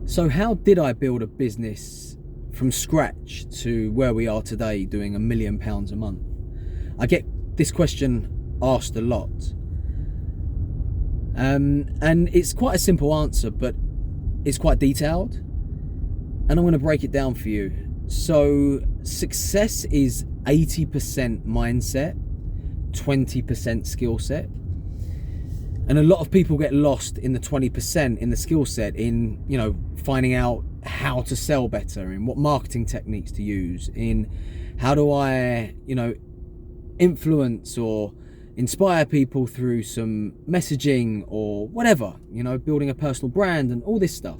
So how did I build a business from scratch to where we are today, doing £1 million a month? I get this question asked a lot. And it's quite a simple answer, but it's quite detailed. And I'm going to break it down for you. So success is 80% mindset, 20% skill set. And a lot of people get lost in the 20% in the skill set, in, finding out how to sell better, in what marketing techniques to use, in how do I, influence or inspire people through some messaging or whatever, building a personal brand and all this stuff,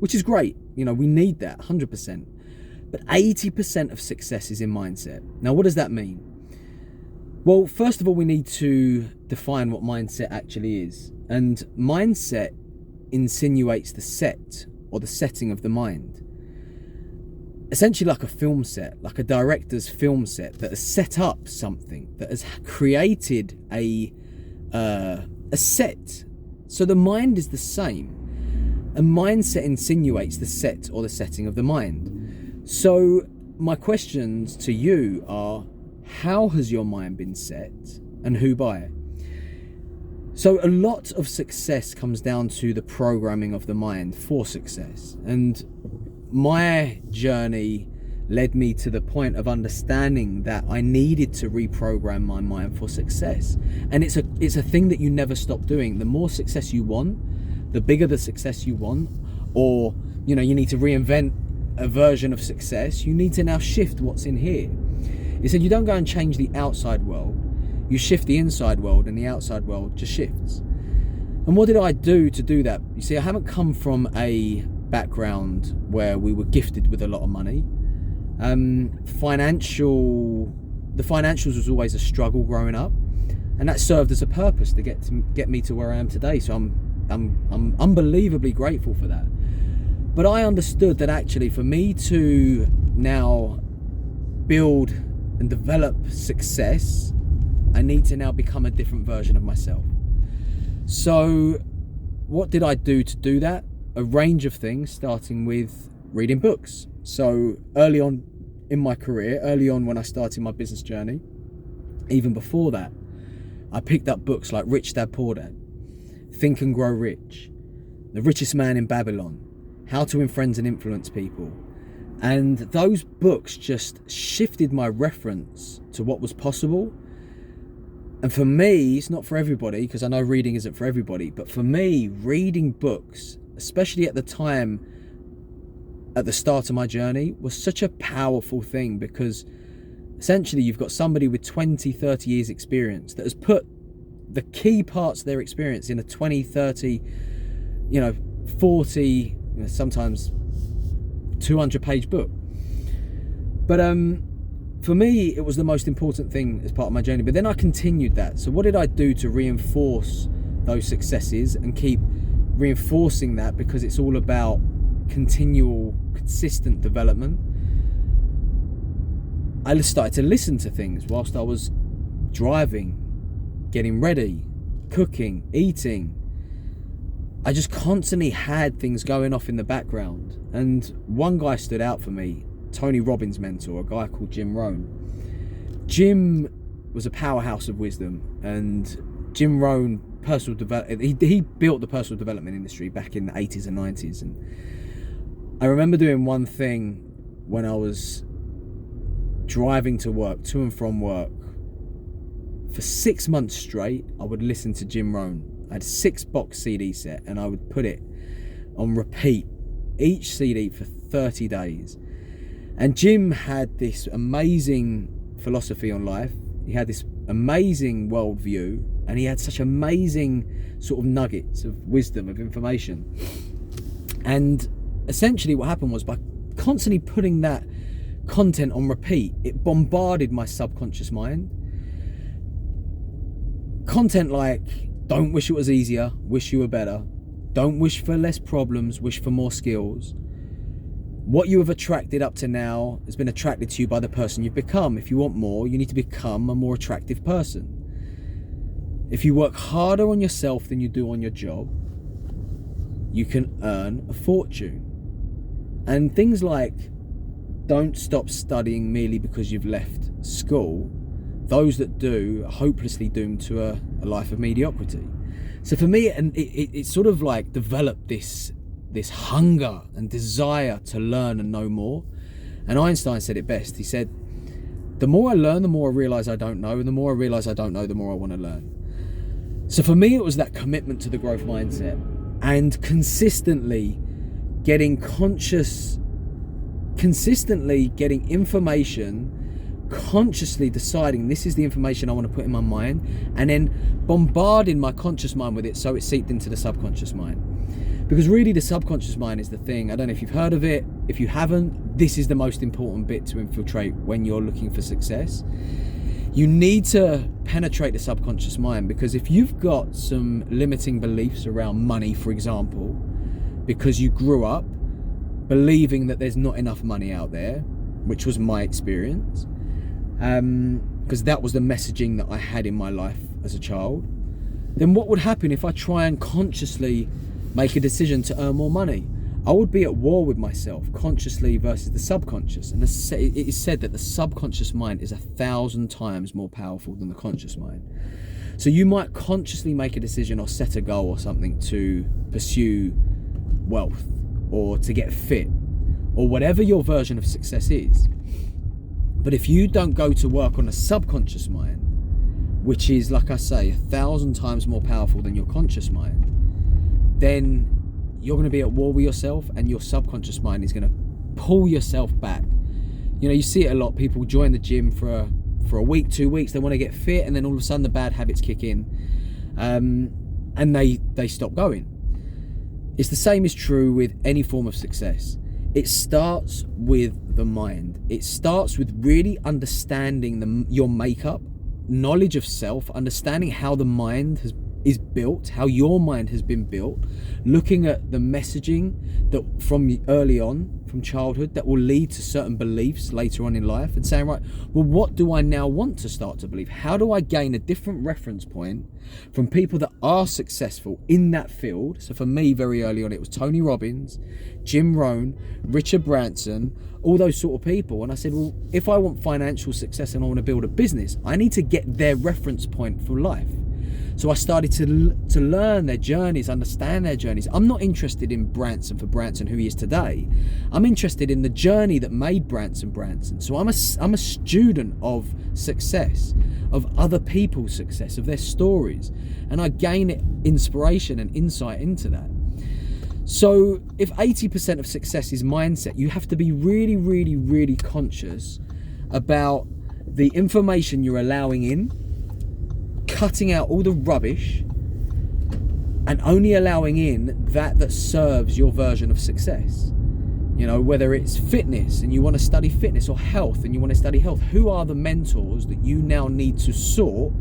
which is great. We need that 100%. But 80% of success is in mindset. Now, what does that mean? Well, first of all, we need to define what mindset actually is. And mindset insinuates the set or the setting of the mind. Essentially like a film set, like a director's film set that has set up something, that has created a set. So the mind is the same. A mindset insinuates the set or the setting of the mind. So my questions to you are, how has your mind been set and who by? So a lot of success comes down to the programming of the mind for success. And my journey led me to the point of understanding that I needed to reprogram my mind for success. And it's a thing that you never stop doing. The more success you want, the bigger the success you want, or you need to reinvent a version of success, you need to now shift what's in here. He said you don't go and change the outside world, you shift the inside world, and the outside world just shifts. And what did I do to do that? You see, I haven't come from a background where we were gifted with a lot of money. The financials was always a struggle growing up, and that served as a purpose to get me to where I am today. So I'm unbelievably grateful for that. But I understood that actually for me to now build and develop success, I need to now become a different version of myself. So what did I do to do that? A range of things, starting with reading books. So early on in my career, early on when I started my business journey, even before that, I picked up books like Rich Dad Poor Dad, Think and Grow Rich, The Richest Man in Babylon, How to Win Friends and Influence People. And those books just shifted my reference to what was possible. And for me, it's not for everybody, because I know reading isn't for everybody, but for me, reading books, especially at the time, at the start of my journey, was such a powerful thing, because essentially you've got somebody with 20, 30 years experience that has put the key parts of their experience in a 20, 30, 40, sometimes 200-page book. But for me, it was the most important thing as part of my journey. But then I continued that. So what did I do to reinforce those successes and keep reinforcing that? Because it's all about continual, consistent development. I started to listen to things whilst I was driving, getting ready, cooking, eating. I just constantly had things going off in the background. And one guy stood out for me, Tony Robbins' mentor, a guy called Jim Rohn. Jim was a powerhouse of wisdom, and Jim Rohn, he built the personal development industry back in the 80s and 90s. And I remember doing one thing when I was driving to work, to and from work. For 6 months straight, I would listen to Jim Rohn. I had a 6-box CD set, and I would put it on repeat, each CD for 30 days. And Jim had this amazing philosophy on life. He had this amazing worldview, and he had such amazing sort of nuggets of wisdom, of information. And essentially what happened was, by constantly putting that content on repeat, it bombarded my subconscious mind. Content like, don't wish it was easier, wish you were better. Don't wish for less problems, wish for more skills. What you have attracted up to now has been attracted to you by the person you've become. If you want more, you need to become a more attractive person. If you work harder on yourself than you do on your job, you can earn a fortune. And things like, don't stop studying merely because you've left school. Those that do are hopelessly doomed to a life of mediocrity. So for me, and it sort of like developed this hunger and desire to learn and know more. And Einstein said it best. He said, the more I learn, the more I realise I don't know, and the more I realise I don't know, the more I want to learn. So for me, it was that commitment to the growth mindset and consistently getting information, consciously deciding this is the information I want to put in my mind, and then bombarding my conscious mind with it so it seeped into the subconscious mind. Because really the subconscious mind is the thing. I don't know if you've heard of it. If you haven't, this is the most important bit to infiltrate when you're looking for success. You need to penetrate the subconscious mind, because if you've got some limiting beliefs around money, for example, because you grew up believing that there's not enough money out there, which was my experience, because that was the messaging that I had in my life as a child, then what would happen if I try and consciously make a decision to earn more money? I would be at war with myself, consciously versus the subconscious. And it is said that the subconscious mind is 1,000 times more powerful than the conscious mind. So you might consciously make a decision or set a goal or something to pursue wealth or to get fit or whatever your version of success is. But if you don't go to work on a subconscious mind, which is, like I say, 1,000 times more powerful than your conscious mind, then you're going to be at war with yourself, and your subconscious mind is going to pull yourself back. You know, you see it a lot. People join the gym for a week, 2 weeks, they want to get fit, and then all of a sudden the bad habits kick in, and they stop going. It's the same is true with any form of success. It starts with the mind. It starts with really understanding your makeup, knowledge of self, understanding how the mind is built, how your mind has been built, looking at the messaging that from early on, from childhood, that will lead to certain beliefs later on in life, and saying, right, well, what do I now want to start to believe? How do I gain a different reference point from people that are successful in that field? So for me, very early on, it was Tony Robbins, Jim Rohn, Richard Branson, all those sort of people. And I said, well, if I want financial success and I want to build a business, I need to get their reference point for life. So I started to learn their journeys, understand their journeys. I'm not interested in Branson for Branson, who he is today. I'm interested in the journey that made Branson. So I'm a student of success, of other people's success, of their stories. And I gain inspiration and insight into that. So if 80% of success is mindset, you have to be really, really, really conscious about the information you're allowing in, cutting out all the rubbish, and only allowing in that serves your version of success. You know, whether it's fitness and you want to study fitness, or health and you want to study health, who are the mentors that you now need to sort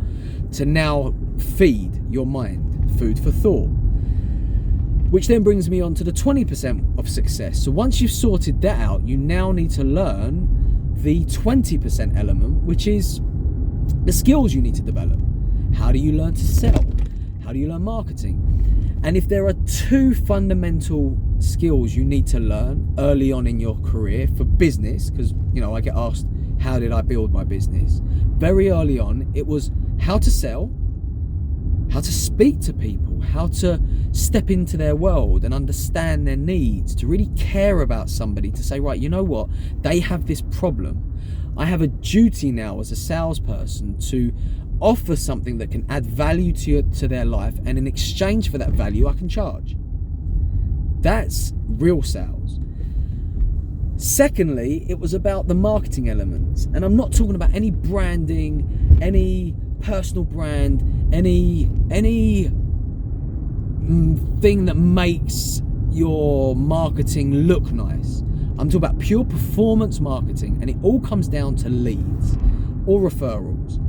to now feed your mind, food for thought? Which then brings me on to the 20% of success. So once you've sorted that out, you now need to learn the 20% element, which is the skills you need to develop. How do you learn to sell? How do you learn marketing? And if there are two fundamental skills you need to learn early on in your career for business, because, you know, I get asked, how did I build my business? Very early on, it was how to sell, how to speak to people, how to step into their world and understand their needs, to really care about somebody, to say, right, you know what, they have this problem. I have a duty now as a salesperson to offer something that can add value to their life, and in exchange for that value, I can charge. That's real sales. Secondly, it was about the marketing elements, and I'm not talking about any branding, any personal brand, any thing that makes your marketing look nice. I'm talking about pure performance marketing, and it all comes down to leads or referrals.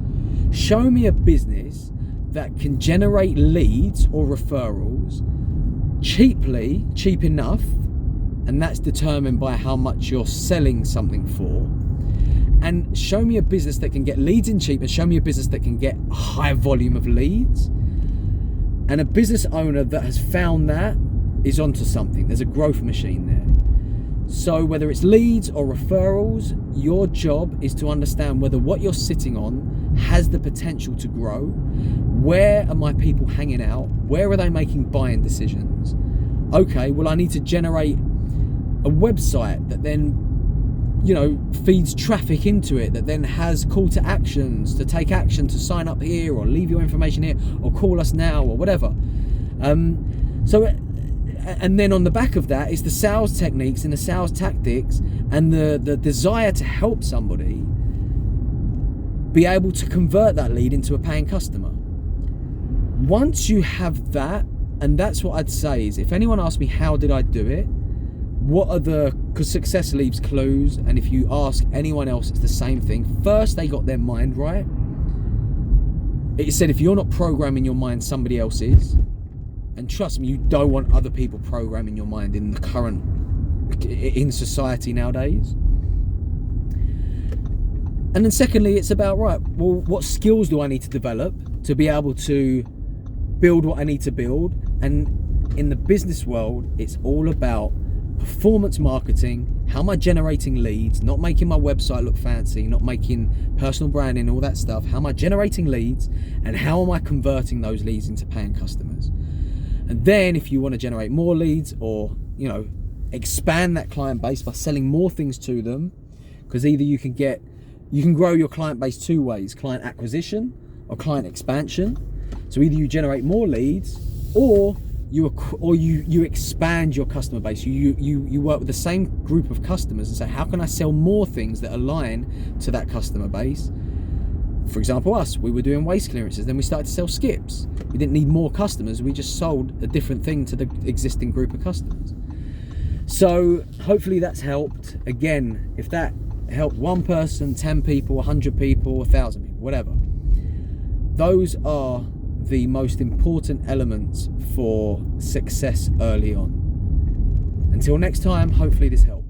Show me a business that can generate leads or referrals cheap enough, and that's determined by how much you're selling something for. And show me a business that can get leads in cheap, and show me a business that can get a high volume of leads. And a business owner that has found that is onto something. There's a growth machine there. So whether it's leads or referrals, your job is to understand whether what you're sitting on has the potential to grow. Where are my people hanging out? Where are they making buying decisions? Okay, well, I need to generate a website that then, feeds traffic into it, that then has call to actions, to take action, to sign up here, or leave your information here, or call us now, or whatever. And then on the back of that is the sales techniques and the sales tactics and the desire to help somebody be able to convert that lead into a paying customer. Once you have that, and that's what I'd say is, if anyone asks me how did I do it, because success leaves clues, and if you ask anyone else, it's the same thing. First, they got their mind right. It said if you're not programming your mind, somebody else is. And trust me, you don't want other people programming your mind in society nowadays. And then secondly, it's about, right, well, what skills do I need to develop to be able to build what I need to build? And in the business world, it's all about performance marketing. How am I generating leads? Not making my website look fancy, not making personal branding, all that stuff. How am I generating leads? And how am I converting those leads into paying customers? And then if you want to generate more leads, or expand that client base by selling more things to them, because either you can grow your client base two ways: client acquisition or client expansion. So either you generate more leads, or you expand your customer base. You work with the same group of customers and say, how can I sell more things that align to that customer base? For example, we were doing waste clearances, then we started to sell skips. We didn't need more customers, we just sold a different thing to the existing group of customers. So hopefully that's helped. Again, if that helped one person, 10 people, 100 people, 1,000 people, whatever, those are the most important elements for success early on. Until next time, hopefully this helps.